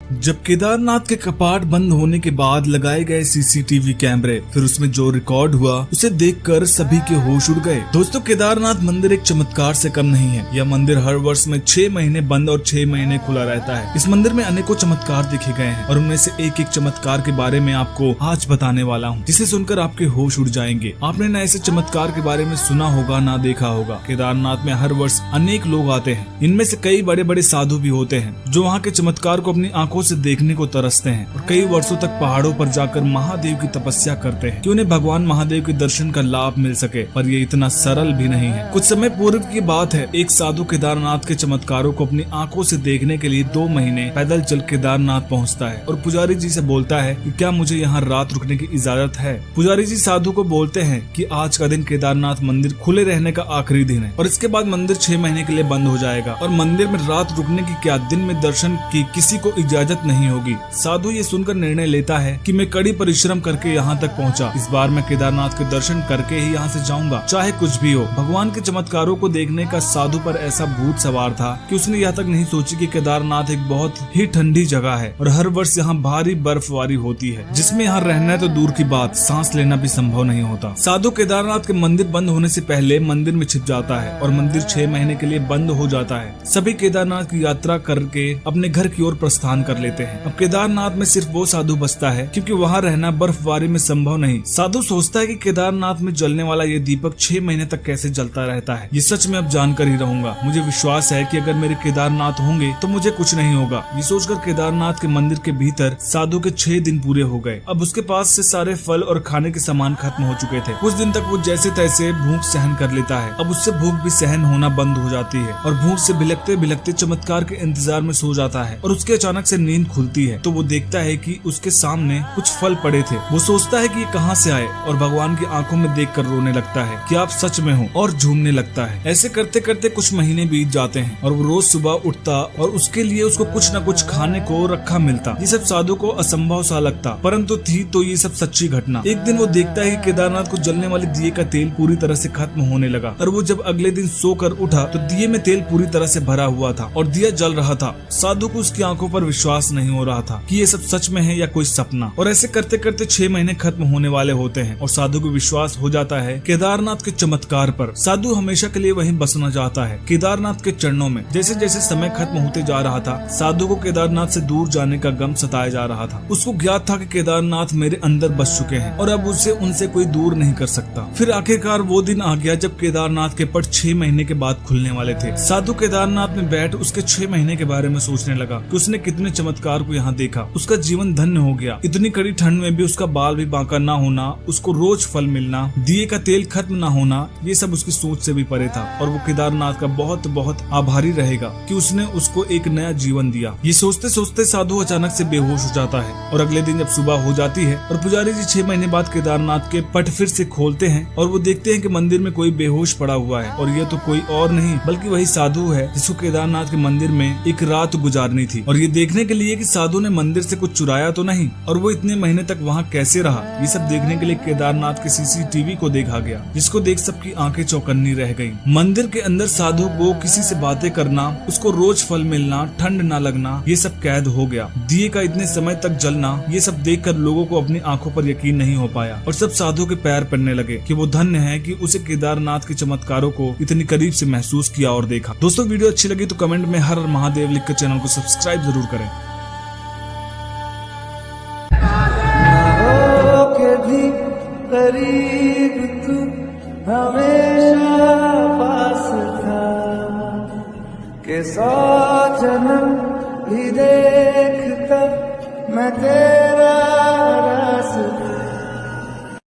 जब केदारनाथ के कपाट बंद होने के बाद लगाए गए सीसीटीवी कैमरे, फिर उसमें जो रिकॉर्ड हुआ उसे देखकर सभी के होश उड़ गए। दोस्तों, केदारनाथ मंदिर एक चमत्कार से कम नहीं है। यह मंदिर हर वर्ष में 6 महीने बंद और 6 महीने खुला रहता है। इस मंदिर में अनेकों चमत्कार देखे गए हैं और उनमें से एक एक चमत्कार के बारे में आपको आज बताने वाला हूँ, जिसे सुनकर आपके होश उड़ जाएंगे। आपने न ऐसे चमत्कार के बारे में सुना होगा ना देखा होगा। केदारनाथ में हर वर्ष अनेक लोग आते हैं। इनमें से कई बड़े बड़े साधु भी होते हैं जो वहाँ के चमत्कार को अपनी आंखों से देखने को तरसते हैं और कई वर्षों तक पहाड़ों पर जाकर महादेव की तपस्या करते हैं कि उन्हें भगवान महादेव के दर्शन का लाभ मिल सके। पर ये इतना सरल भी नहीं है। कुछ समय पूर्व की बात है, एक साधु केदारनाथ के चमत्कारों को अपनी आंखों से देखने के लिए 2 महीने पैदल चल केदारनाथ पहुँचता है और पुजारी जी से बोलता है कि क्या मुझे यहाँ रात रुकने की इजाजत है। पुजारी जी साधु को बोलते हैं कि आज का दिन केदारनाथ मंदिर खुले रहने का आखिरी दिन है और इसके बाद मंदिर 6 महीने के लिए बंद हो जाएगा और मंदिर में रात रुकने की क्या, दिन में दर्शन की किसी को इजाजत नहीं होगी। साधु ये सुनकर निर्णय लेता है कि मैं कड़ी परिश्रम करके यहाँ तक पहुँचा। इस बार मैं केदारनाथ के दर्शन करके ही यहाँ से जाऊंगा, चाहे कुछ भी हो। भगवान के चमत्कारों को देखने का साधु पर ऐसा भूत सवार था कि उसने यह तक नहीं सोची कि केदारनाथ एक बहुत ही ठंडी जगह है और हर वर्ष यहाँ भारी बर्फबारी होती है, जिसमें यहाँ रहना तो दूर की बात, सांस लेना भी संभव नहीं होता। साधु केदारनाथ के मंदिर बंद होने से पहले मंदिर में छिप जाता है और मंदिर 6 महीने के लिए बंद हो जाता है। सभी केदारनाथ की यात्रा करके अपने घर की ओर प्रस्थान कर लेते हैं। अब केदारनाथ में सिर्फ वो साधु बचता है क्योंकि वहाँ रहना बर्फबारी में संभव नहीं। साधु सोचता है कि केदारनाथ में जलने वाला ये दीपक 6 महीने तक कैसे जलता रहता है। ये सच में अब जानकर ही रहूंगा। मुझे विश्वास है कि अगर मेरे केदारनाथ होंगे तो मुझे कुछ नहीं होगा। ये सोचकर केदारनाथ के मंदिर के भीतर साधु के 6 दिन पूरे हो गए। अब उसके पास से सारे फल और खाने के सामान खत्म हो चुके थे। कुछ दिन तक वो जैसे तैसे भूख सहन कर लेता है। अब उससे भूख भी सहन होना बंद हो जाती है और भूख से बिलखते बिलखते चमत्कार के इंतजार में सो जाता है और उसके अचानक से नींद खुलती है तो वो देखता है कि उसके सामने कुछ फल पड़े थे। वो सोचता है कि ये कहाँ से आए और भगवान की आंखों में देखकर रोने लगता है कि आप सच में हो और झूमने लगता है। ऐसे करते करते कुछ महीने बीत जाते हैं और वो रोज सुबह उठता और उसके लिए उसको कुछ न कुछ खाने को रखा मिलता। ये सब साधु को असंभव सा लगता, परंतु थी तो ये सब सच्ची घटना। एक दिन वो देखता है कि केदारनाथ को जलने वाले दिए का तेल पूरी तरह से खत्म होने लगा और वो जब अगले दिन सोकर उठा तो दिए में तेल पूरी तरह से भरा हुआ था और दिया जल रहा था। साधु को उसकी आंखों पर विश्वास नहीं हो रहा था कि ये सब सच में है या कोई सपना। और ऐसे करते करते 6 महीने खत्म होने वाले होते हैं और साधु को विश्वास हो जाता है केदारनाथ के चमत्कार पर। साधु हमेशा के लिए वहीं बसना चाहता है, केदारनाथ के चरणों में। जैसे जैसे समय खत्म होते जा रहा था, साधु को केदारनाथ से दूर जाने का गम सताया जा रहा था। उसको ज्ञात था कि केदारनाथ मेरे अंदर बस चुके हैं और अब उसे उनसे कोई दूर नहीं कर सकता। फिर आखिरकार वो दिन आ गया जब केदारनाथ के पट 6 महीने के बाद खुलने वाले थे। साधु केदारनाथ में बैठ उसके 6 महीने के बारे में सोचने लगा कि उसने कितने चमत्कार को यहाँ देखा। उसका जीवन धन्य हो गया। इतनी कड़ी ठंड में भी उसका बाल भी बांका ना होना, उसको रोज फल मिलना, दिए का तेल खत्म ना होना, ये सब उसकी सोच से भी परे था और वो केदारनाथ का बहुत बहुत आभारी रहेगा कि उसने उसको एक नया जीवन दिया। ये सोचते सोचते साधु अचानक से बेहोश हो जाता है और अगले दिन जब सुबह हो जाती है और पुजारी जी 6 महीने बाद केदारनाथ के पट फिर से खोलते हैं और वो देखते हैं कि मंदिर में कोई बेहोश पड़ा हुआ है और ये तो कोई और नहीं बल्कि वही साधु है जिसको केदारनाथ के मंदिर में एक रात गुजारनी थी। और ये देखने के लिए कि साधु ने मंदिर से कुछ चुराया तो नहीं और वो इतने महीने तक वहाँ कैसे रहा, ये सब देखने के लिए केदारनाथ के सीसीटीवी को देखा गया, जिसको देख सबकी आंखें चौकन्नी रह गई। मंदिर के अंदर साधु को किसी से बातें करना, उसको रोज फल मिलना, ठंड ना लगना, ये सब कैद हो गया। दिए का इतने समय तक जलना, ये सब देखकर लोगों को अपनी आंखों पर यकीन नहीं हो पाया और सब साधु के पैर पड़ने लगे कि वो धन्य है कि उसे केदारनाथ के चमत्कारों को इतनी करीब से महसूस किया और देखा। दोस्तों, वीडियो अच्छी लगी तो कमेंट में हर महादेव लिखकर चैनल को सब्सक्राइब जरूर करें। करीब तू हमेशा पास था के 100 जन्म भी देखता मैं तेरा रास्ता।